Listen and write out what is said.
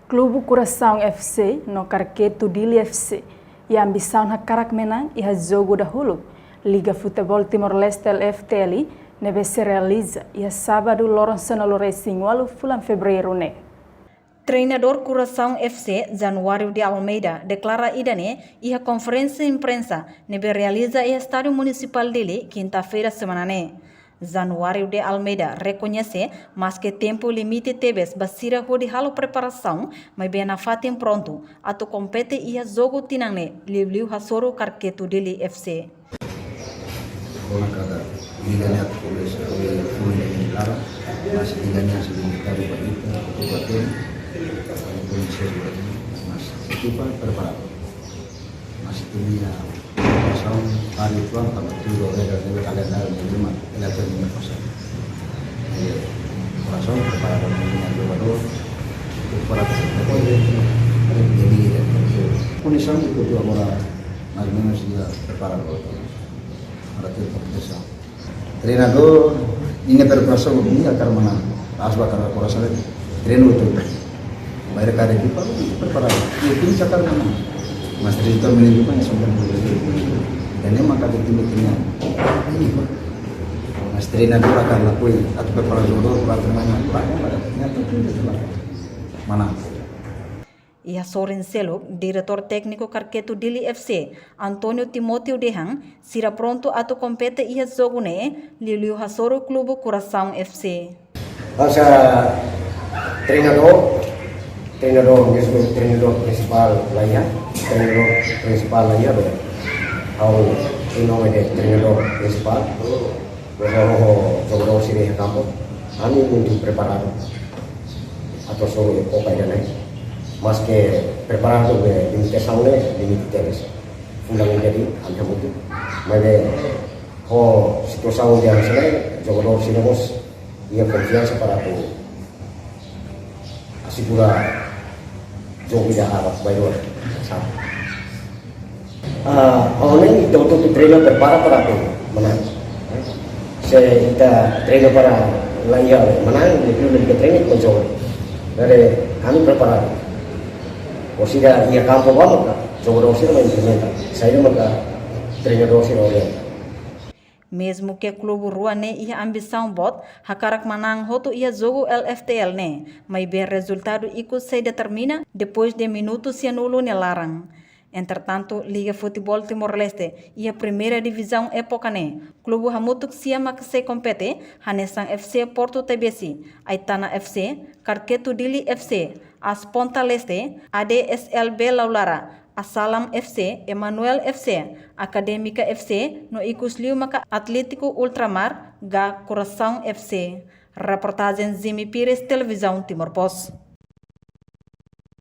Clube Coração FC no Carqueto Dili FC e a ambição na Carac menang e a jogo da Hulu. Liga Futebol Timor-Leste LFTL neve se realiza e a sábado Lourenço Racing walu fulan fevereiro ne. Treinador Coração FC, Januário de Almeida, declara idane e a conferência de imprensa neve realiza e estádio municipal dele quinta-feira semana ne. Januário de Almeida reconhece, mas que tempo limite tebes basira de halo preparação, mas bem na fatem pronto, ato compete e a jogo tinangne, liu hasoro Carqueto dele FC. Bona kada liganya tulis full ini lara masih liganya sebelum kita begitu masih itu pak preparado masih punya pasang hari tuan pada tujuh dari kalender lima elektron lima pasang pasang preparado dengan jugador para jadi kondisi itu dua orang mas menos sudah preparado. Treinador ingat terpaksa begini akan menang. Asal karena kurasa treino itu. Bayar kare kita preparasi. Itu akan menang. Mas Trito menunjukkan sudah mulai. Dan ini maka tim-timnya ini Pak. Mas treinador akan lakukan atau preparasi dulu pertandingan pada ternyata itu mana. Ia Soren Seluk, diretor técnico Carqueto Dili FC, Antônio Timóteo Dehang, será pronto a compete ia jogo ne, Liu Hasoro Clube Coração FC. Masa treinador principal lá ia, ao em nome de treinador principal, nós jogador sini campo, kami muito preparado, atau solo Copa né. Mas que preparado de limitação né, limitadas. Fulang jadi hanya itu. Mas ho situação yang sana, jogador sinemos ia confiança para tu asigura jogo da Arab Bayor. Awalnya itu treino prepara para tu menang. Saya kita treino para layar menang, itu lebih treino con jogo. Dari kami preparado. Ou seja, ia campo vamos, jogador se não implementa. Saiu maka treinador se orienta. Mesmo que clube Ruane ia ambição bot, hakarak manang hotu ia jogo LFTL ne, mas bem resultado iku se determina depois de minutos se anulo ne larang. Entretanto, Liga Futebol Timor-Leste e a primeira divisão época ne, clube hamutuk siama que se compete, Hanesang FC Porto TBC, Aitana FC, Carqueto Dili FC, As Ponta Leste, ADSLB Laulara, Asalam FC, Emmanuel FC, Acadêmica FC, no Icusliu Maka Atlético Ultramar, Ga Coração FC. Reportagem Zimi Pires, Televisão Timor Post.